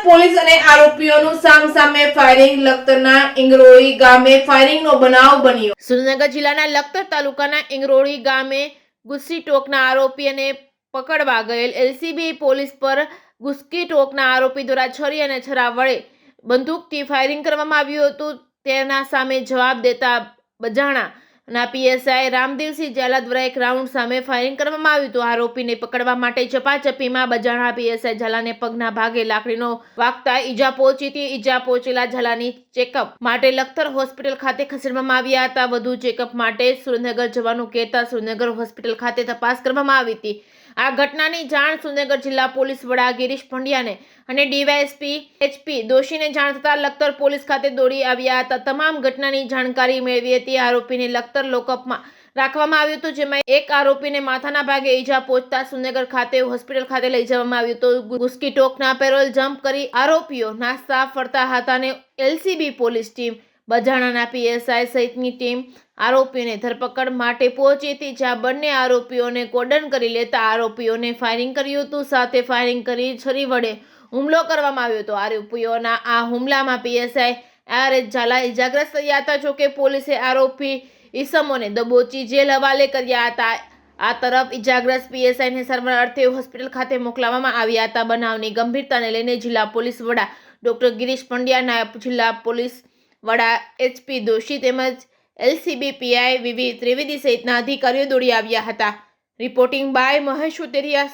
Police અને આરોપીઓનું સામસામે firing લખતરના ઇંગરોળી ગામે ફાયરિંગનો બનાવ બન્યો। સુરેન્દ્રનગર જિલ્લાના લખતર તાલુકાના ઇંગરોળી ગામે ગુસ્સી ટોકના આરોપીને પકડવા ગયેલ એલસીબી પોલીસ પર ગુસ્સી ટોકના આરોપી દ્વારા છરી અને છરા વડે બંદૂકથી ફાયરિંગ કરવામાં આવ્યું હતું। તેના સામે જવાબ દેતા બજાણાના પીએસઆઈ રામદેવસિંહ ઝાલા દ્વારા એક રાઉન્ડ સામે ફાયરિંગ કરવામાં આવ્યું હતું। આરોપીને પકડવા માટે ચપાચપીમાં બજાણા પીએસઆઈ ઝાલાને પગના ભાગે લાકડીનો વાગતા ઈજા પહોંચી હતી। ઈજા પહોંચેલા ઝાલાની ચેકઅપ માટે લખતર હોસ્પિટલ ખાતે ખસેડવામાં આવ્યા હતા। વધુ ચેકઅપ માટે સુરેન્દ્રનગર જવાનું કહેતા સુરેન્દ્રનગર હોસ્પિટલ ખાતે તપાસ કરવામાં આવી હતી। આ ઘટનાની જાણ સુરેન્દ્રનગર જિલ્લા પોલીસ વડા ગિરીશ પંડ્યાને અને ડીવાયએસપી એચપી દોશીને જાણ થતાં લખતર પોલીસ ખાતે દોડી આવ્યા હતા। તમામ ઘટનાની જાણકારી મેળવી હતી। આરોપીને લખતર લોકઅપમાં રાખવામાં આવ્યું હતું, જેમાં એક આરોપીને માથાના ભાગે ઈજા પહોંચતા સુરેન્દ્રનગર ખાતે હોસ્પિટલ ખાતે લઈ જવામાં આવ્યું હતું। ગુસ્કી ટોકના પેરોલ જમ્પ કરી આરોપીઓ નાસ્તા ફરતા હતા અને એલસીબી પોલીસ ટીમ બજાણાના પીએસઆઈ સહિતની ટીમ આરોપીઓને ધરપકડ માટે પહોંચી હતી, જ્યાં બંને આરોપીઓને કોર્ડન કરી લેતા આરોપીઓને ફાયરિંગ કર્યું હતું। સાથે ફાયરિંગ કરી છરી વડે હુમલો કરવામાં આવ્યો હતો। આરોપીઓના આ હુમલામાં પીએસઆઈ આરએસ ઝાલા ઇજાગ્રસ્ત થયા હતા। જોકે પોલીસે આરોપી ઈસમોને દબોચી જેલ હવાલે કર્યા હતા। આ તરફ ઇજાગ્રસ્ત પીએસઆઈને સારવાર અર્થે હોસ્પિટલ ખાતે મોકલવામાં આવ્યા હતા। બનાવની ગંભીરતાને લઈને જિલ્લા પોલીસ વડા ડોક્ટર ગિરીશ પંડ્યા, નાયબ જિલ્લા પોલીસ વડા એચપી દોશી તેમજ એલસીબી પીઆઈ વીવી ત્રિવેદી સહિતના અધિકારીઓ દોડી આવ્યા હતા। રિપોર્ટિંગ બાય મહેશ ઉતેરિયા,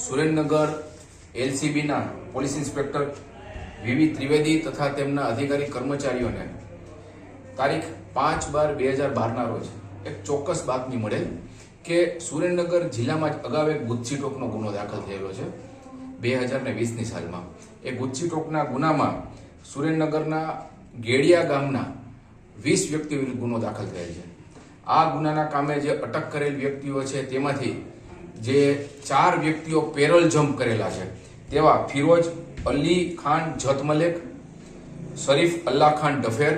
સુરેન્દ્રનગર એલસીબીના પોલીસ ઇન્સ્પેક્ટર વીવી ત્રિવેદી તથા તેમના અધિકારી કર્મચારીઓને તારીખ 5/12/2012 રોજ એક ચોક્કસ બાતમી મળેલ કે સુરેન્દ્રનગર જિલ્લામાં જ અગાઉ એક ગુસ્સી ટોકનો ગુનો દાખલ થયેલો છે 2020ની સાલમાં। એ ગુસ્સી ટોકના ગુનામાં સુરેન્દ્રનગરના ગેડિયા ગામના 20 વ્યક્તિઓ વિરુદ્ધ ગુનો દાખલ થયેલ છે। આ ગુનાના કામે જે અટક કરેલ વ્યક્તિઓ છે તેમાંથી જે 4 વ્યક્તિઓ પેરોલ જમ્પ કરેલા છે તેવા ફિરોજ અલી ખાન જતમલેક, શરીફ અલ્લાહ ખાન ડફેર,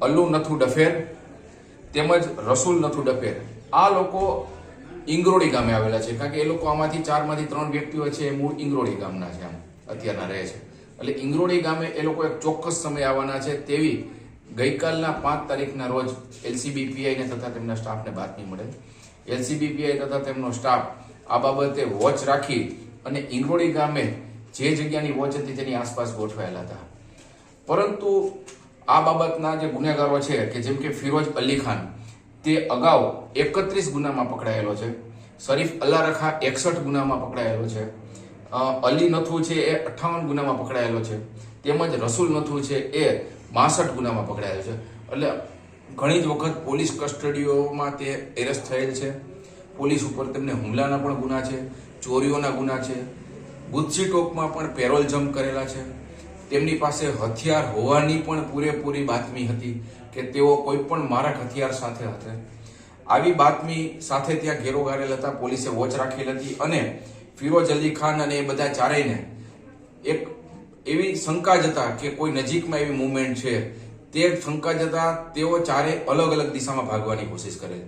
અલ્લુ નથુ ડફેર તેમજ રસુલ નથુ ડફેર, આ લોકો ઇંગરોળી ગામે આવેલા છે। કારણ કે એ લોકો આમાંથી 4માંથી 3 વ્યક્તિઓ છે એ મૂળ ઇંગરોળી ગામના છે, આમ અત્યારના રહે છે। એટલે ઇંગરોળી ગામે એ લોકો એક ચોક્કસ સમય આવવાના છે તેવી ગઈકાલના 5 તારીખના રોજ એલસીબી પીઆઈને તથા તેમના સ્ટાફને બાતમી મળે। એલસીબી પીઆઈ તથા તેમનો સ્ટાફ આ બાબતે વોચ રાખી અને ઇંગરોળી ગામે જે જગ્યાની વોચ હતી તેની આસપાસ ગોઠવાયેલા હતા। પરંતુ આ બાબતના જે ગુનેગારો છે કે જેમ કે ફિરોજ અલી ખાન તે અગાઉ 31 ગુનામાં પકડાયેલો છે, શરીફ અલ્લાહ રખા 61 ગુનામાં પકડાયેલો છે, અલી નથુ છે એ 58 ગુનામાં પકડાયેલો છે, તેમજ રસુલ નથુ છે એ 62 ગુનામાં પકડાયેલો છે। એટલે ઘણી જ વખત પોલીસ કસ્ટડીઓમાં તે એરેસ્ટ થયેલ છે। પોલીસ ઉપર તેમને હુમલાના પણ ગુના છે, ચોરીઓના ગુના છે, ગુસ્સી ટોકમાં પણ પેરોલ જમ્પ કરેલા છે। તેમની પાસે હથિયાર હોવાની પણ પૂરેપૂરી બાતમી હતી કે તેઓ કોઈ પણ મારક હથિયાર સાથે હતા। આવી બાતમી સાથે ત્યાં ઘેરો ગારેલ હતા, પોલીસે વોચ રાખેલ હતી અને ફિરોજ અલી ખાન અને એ બધા ચારેયને એક એવી શંકા જતા કે કોઈ નજીકમાં એવી મૂવમેન્ટ છે, તે શંકા જતા તેઓ ચારે અલગ અલગ દિશામાં ભાગવાની કોશિશ કરેલ।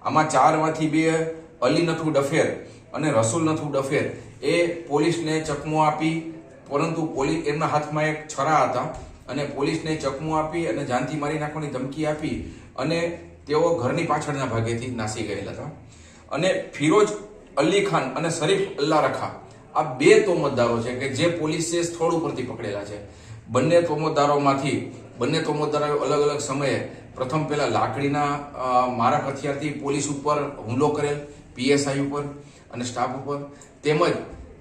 આમાં 4માંથી 2 અલી નથુ ડફેર અને રસુલ નથુ ડફેર એ પોલીસને ચકમો આપી, પરંતુ પોલીસ એમના હાથમાં એક છરા હતા અને પોલીસને ચકમો આપી અને જાનથી મારી નાખવાની ધમકી આપી અને તેઓ ઘરની પાછળના ભાગેથી નાસી ગયેલા હતા। અને ફિરોજ અલી ખાન અને શરીફ અલ્લાહ રખા આ 2 તોમતદારો છે કે જે પોલીસે સ્થળ ઉપરથી પકડેલા છે। બંને તોમતદારોએ અલગ અલગ સમયે પ્રથમ પહેલા લાકડીના મારક હથિયારથી પોલીસ ઉપર હુમલો કરેલ, પીએસઆઈ ઉપર અને સ્ટાફ ઉપર, તેમજ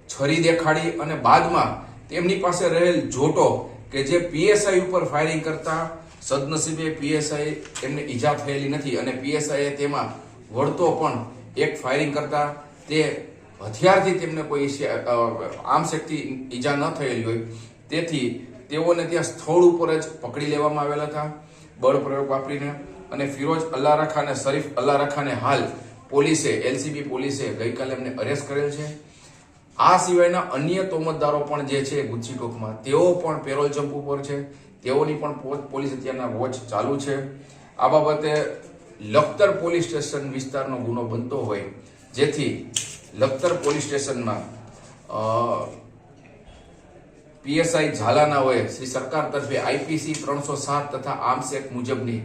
છરી દેખાડી અને બાદમાં તેમની પાસે રહેલ જોટો કે જે પીએસઆઈ ઉપર ફાયરિંગ કરતા સદનસીબે પીએસઆઈ એમને ઈજા થયેલી નથી અને પીએસઆઈએ તેમાં વળતો પણ એક ફાયરિંગ કરતા તે હથિયારથી તેમને કોઈ આમશેકથી ઈજા ન થયેલી હોય, તેથી તેઓને ત્યાં સ્થળ ઉપર જ પકડી લેવામાં આવેલા હતા બળ પ્રયોગ વાપરીને। અને ફિરોજ અલ્લાહ રખા અને શરીફ અલ્લાહ રખાને હાલ પોલીસે એલસીબી પોલીસે ગઈકાલે એમને અરેસ્ટ કરેલ છે। આ સિવાયના અન્ય તોમતદારો પણ જે છે ગુસ્સી ટોકમાં તેઓ પણ પેરોલ જમ્પ ઉપર છે, તેઓની પણ પોલીસ અત્યારના વોચ ચાલુ છે। આ બાબતે લખતર પોલીસ સ્ટેશન વિસ્તારનો ગુનો બનતો હોય જેથી લખતર પોલીસ સ્ટેશનમાં પીએસઆઈ ઝાલાનાઓએ શ્રી સરકાર તરફે આઈપીસી 307 તથા આર્મ્સ એક્ટ મુજબની